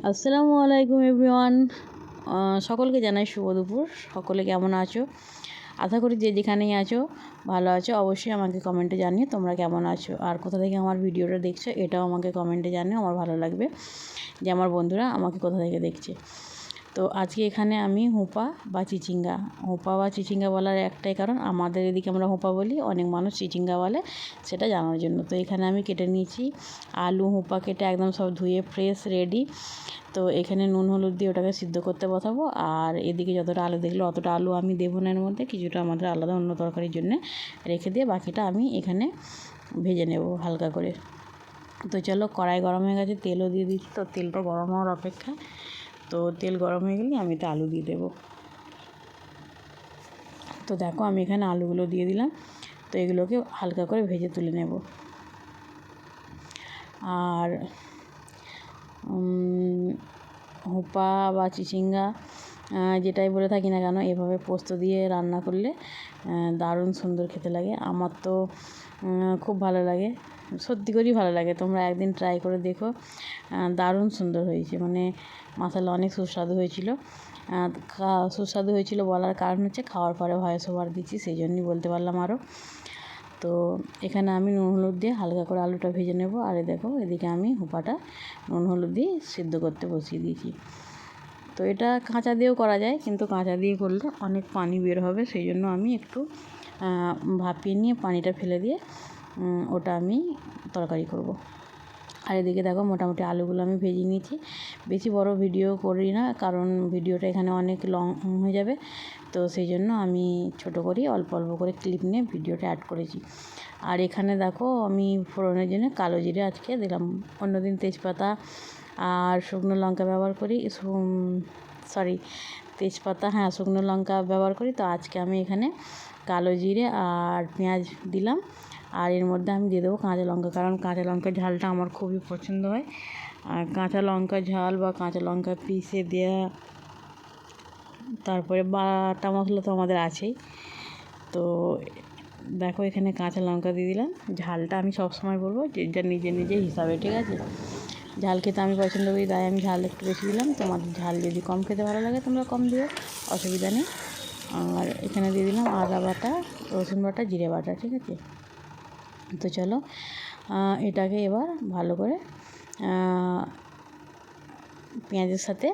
আসসালামু আলাইকুম এভরিওয়ান। সকলকে জানাই শুভ দুপুর। সকলে কেমন আছো? আশা করি যে যেখানেই আছো ভালো আছো। অবশ্যই আমাকে কমেন্টে জানিও তোমরা কেমন আছো, আর কোথা থেকে আমার ভিডিওটা দেখছো এটাও আমাকে কমেন্টে জানিও। আমার ভালো লাগবে যে আমার বন্ধুরা আমাকে কোথা থেকে দেখছে। তো আজকে এখানে আমি হোঁপা বা চিচিঙ্গা বলার একটাই কারণ, আমাদের এদিকে আমরা হোঁপা বলি, অনেক মানুষ চিচিঙ্গা বলে, সেটা জানার জন্য। তো এখানে আমি কেটে নিয়েছি আলু, হোঁপা কেটে একদম সব ধুয়ে ফ্রেশ রেডি। তো এখানে নুন হলুদ দিয়ে ওটাকে সিদ্ধ করতে বসাবো। আর এদিকে যতটা আলু দেখলো অতটা আলু আমি দেবো না, এর মধ্যে কিছুটা আমাদের আলাদা অন্য তরকারির জন্য রেখে দিয়ে বাকিটা আমি এখানে ভেজে নেব হালকা করে। তো চলো, কড়াই গরম হয়ে গেছে, তেলও দিয়ে দিচ্ছি। তো তেলটা গরম হওয়ার অপেক্ষা। তো তেল গরম হয়ে গেলে আমি তো আলু দিয়ে দেবো। তো দেখো আমি এখানে আলুগুলো দিয়ে দিলাম। তো এগুলোকে হালকা করে ভেজে তুলে নেব। আর হোঁপা বা চিচিঙ্গা যেটাই বলে থাকি না কেন, এভাবে পোস্ত দিয়ে রান্না করলে দারুণ সুন্দর খেতে লাগে। আমার তো খুব ভালো লাগে, সত্যি করেই ভালো লাগে। তোমরা একদিন ট্রাই করে দেখো, দারুণ সুন্দর হয়েছে। মানে মশলা অনেক সুস্বাদু হয়েছিল। সুস্বাদু হয়েছিল বলার কারণ হচ্ছে খাওয়ার পরে ভয়েস ওভার দিচ্ছি, সেই জন্যই বলতে পারলাম আরও। তো এখানে আমি নুন হলুদ দিয়ে হালকা করে আলুটা ভেজে নেব। আর দেখো এদিকে আমি হোঁপাটা নুন হলুদ দিয়ে সিদ্ধ করতে বসিয়ে দিয়েছি। তো এটা কাঁচা দিয়েও করা যায়, কিন্তু কাঁচা দিয়ে করলে অনেক পানি বের হবে, সেই জন্য আমি একটু ভাপিয়ে নিয়ে পানিটা ফেলে দিয়ে ওটা আমি তরকারি করব। আর এদিকে দেখো মোটামুটি আলুগুলো আমি ভেজে নিয়েছি। বেশি বড় ভিডিও করি না, কারণ ভিডিওটা এখানে অনেক লং হয়ে যাবে। তো সেই জন্য আমি ছোট করি, অল্প অল্প করে ক্লিপ নিয়ে ভিডিওটা অ্যাড করেছি। আর এখানে দেখো আমি ফোড়নের জন্য কালো জিরে আজকে দিলাম। অন্যদিন তেজপাতা আর শুকনো লঙ্কা ব্যবহার করি, তেজপাতা, হ্যাঁ শুকনো লঙ্কা ব্যবহার করি। তো আজকে আমি এখানে কালো জিরে আর পেঁয়াজ দিলাম। আর এর মধ্যে আমি দিয়ে দেবো কাঁচা লঙ্কা, কারণ কাঁচা লঙ্কার ঝালটা আমার খুবই পছন্দ হয়। আর কাঁচা লঙ্কা ঝাল বা কাঁচা লঙ্কা পিষে দেওয়া, তারপরে বাটা মশলা তো আমাদের আছেই। তো দেখো এখানে কাঁচা লঙ্কা দিয়ে দিলাম। ঝালটা আমি সবসময় বলবো যে যা নিজের হিসাবে, ঠিক আছে। ঝাল খেতে আমি পছন্দ করি, তাই আমি ঝাল একটু বেশি দিলাম। তোমাদের ঝাল যদি কম খেতে ভালো লাগে তোমরা কম দিও, অসুবিধা নেই। আর এখানে দিয়ে দিলাম আদা বাটা, রসুন বাটা, জিরে বাটা, ঠিক আছে। তো চলো এটাকে এবার ভালো করে পেঁয়াজের সাথে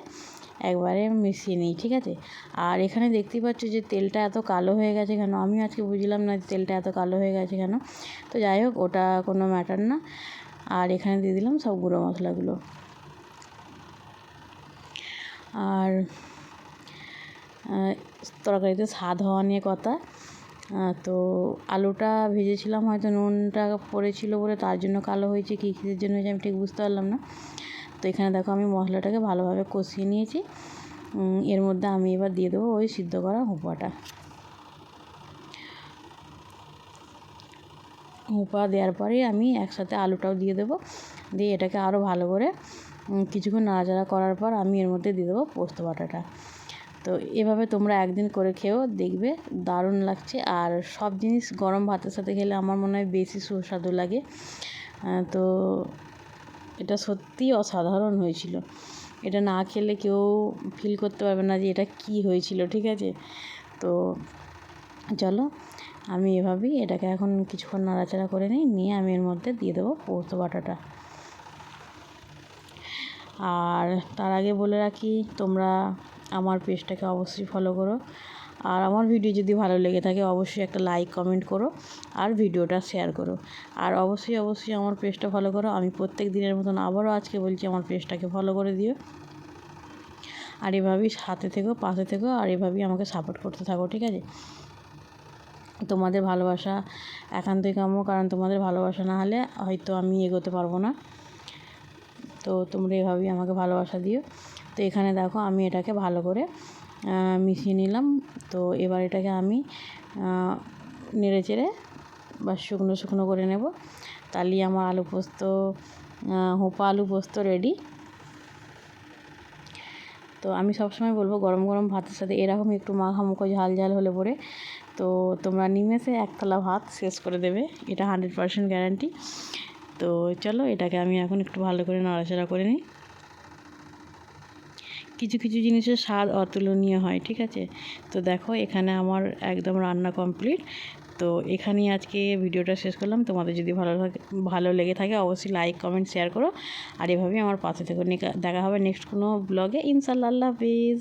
একবারে মিশিয়ে নিই, ঠিক আছে। আর এখানে দেখতেই পাচ্ছ যে তেলটা এত কালো হয়ে গেছে কেন, আমি আজকে বুঝলাম না তেলটা এত কালো হয়ে গেছে কেন। তো যাই হোক, ওটা কোনো ম্যাটার না। আর এখানে দিয়ে দিলাম সব গুঁড়ো মশলাগুলো। আর তরকারিতে স্বাদ হওয়া নিয়ে কথা। তো আলুটা ভেজেছিলাম, হয়তো নুনটা পড়েছিল বলে তার জন্য কালো হয়েছে, কী কিসের জন্য হয়েছে আমি ঠিক বুঝতে পারলাম না। তো এখানে দেখো আমি মশলাটাকে ভালোভাবে কষিয়ে নিয়েছি। এর মধ্যে আমি এবার দিয়ে দেবো ওই সিদ্ধ করা হোঁপা দেওয়ার পরে আমি একসাথে আলুটাও দিয়ে দেবো। দিয়ে এটাকে আরও ভালো করে কিছুক্ষণ নাড়াচাড়া করার পর আমি এর মধ্যে দিয়ে দেবো পোস্ত বাটাটা। তো এভাবে তোমরা একদিন করে খেয়েও দেখবে, দারুণ লাগছে। আর সব জিনিস গরম ভাতের সাথে খেলে আমার মনে হয় বেশি সুস্বাদু লাগে। তো এটা সত্যিই অসাধারণ হয়েছিল। এটা না খেলে কেউ ফিল করতে পারবে না যে এটা কি হয়েছিল, ঠিক আছে। তো চলো আমি এভাবেই এটাকে এখন কিছুক্ষণ নাড়াচাড়া করে নিয়ে আমি এর মধ্যে দিয়ে দেবো পোস্ত বাটাটা। আর তার আগে বলে রাখি, তোমরা আমার পেজটাকে অবশ্যই ফলো করো। আর আমার ভিডিও যদি ভালো লেগে থাকে অবশ্যই একটা লাইক কমেন্ট করো, আর ভিডিওটা শেয়ার করো। আর অবশ্যই আমার পেজটা ফলো করো। আমি প্রত্যেক দিনের মতন আবারও আজকে বলছি, আমার পেজটাকে ফলো করে দিও। আর এভাবেই সাথে থেকো, পাশে থেকো, আর এভাবেই আমাকে সাপোর্ট করতে থাকো, ঠিক আছে। তোমাদের ভালোবাসা একান্তই কাম্য, কারণ তোমাদের ভালোবাসা না হলে হয়তো আমি এগোতে পারবো না। তো তোমরা এভাবেই আমাকে ভালোবাসা দিও। তো এখানে দেখো আমি এটাকে ভালো করে মিশিয়ে নিলাম। তো এবার এটাকে আমি নেড়ে চেড়ে বা শুকনো করে নেব। তাহলেই আমার হোঁপা আলু পোস্ত রেডি। তো আমি সবসময় বলবো গরম গরম ভাতের সাথে এরকম একটু মাখামুখো ঝাল ঝাল হলে পরে তো তোমরা নিমেষে এক থালা ভাত শেষ করে দেবে, এটা 100% গ্যারান্টি। তো চলো এটাকে আমি এখন একটু ভালো করে নাড়াচাড়া করে নিই। কিছু কিছু জিনিসের স্বাদ অতুলনীয় হয়, ঠিক আছে। তো দেখো এখানে আমার একদম রান্না কমপ্লিট। তো এখানেই আজকে ভিডিওটা শেষ করলাম। তোমাদের যদি ভালো লেগে থাকে অবশ্যই লাইক কমেন্ট শেয়ার করো, আর এভাবেই আমার পাশে থেকে দেখা হবে নেক্সট কোনো ব্লগে ইনশাআল্লাহ। আল্লাহ হাফিজ।